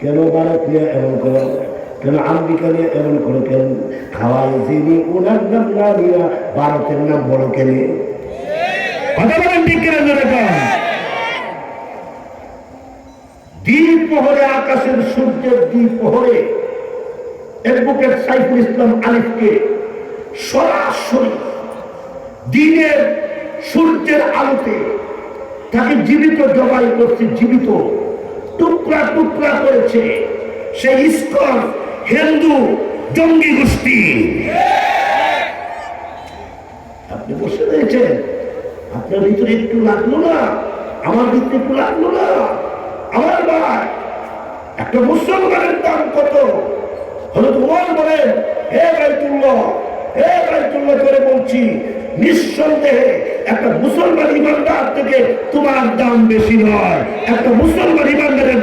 কেন ভারত নিয়ে এমন করো, কেন আমেরিকা নিয়ে এমন করো, কেন খাওয়াই যিনি ওনার নাম না নিয়ে ভারতের নাম বড় কেনে? কথা বলেন ঠিক কেন? দ্বিপ্রহরে, আকাশের সূর্যের দ্বিপ্রহরে অ্যাডভোকেট সাইফুল ইসলাম আলিফকে সরাসরি দিনের সূর্যের আলোতে তাকে জীবিত জবাই করছে, জীবিত টুকরা টুকরা করেছে সেই ইসকন হিন্দু জঙ্গি গোষ্ঠী। আপনি বসে রয়েছেন, আপনার ভিতরে একটু লাগলো না? আমার ভিতরে একটু লাগলো না? আমার ভাই, একটা মুসলমানের দাম কত? হযরত ওমর বলেন, হে বাইতুল্লাহ, হে বাইতুল্লাহ করে বলছি, নিঃসন্দেহে একটা মুসলমান ইমানদার থেকে তোমার দাম বেশি নয়। একটা মুসলমান ইমানদারের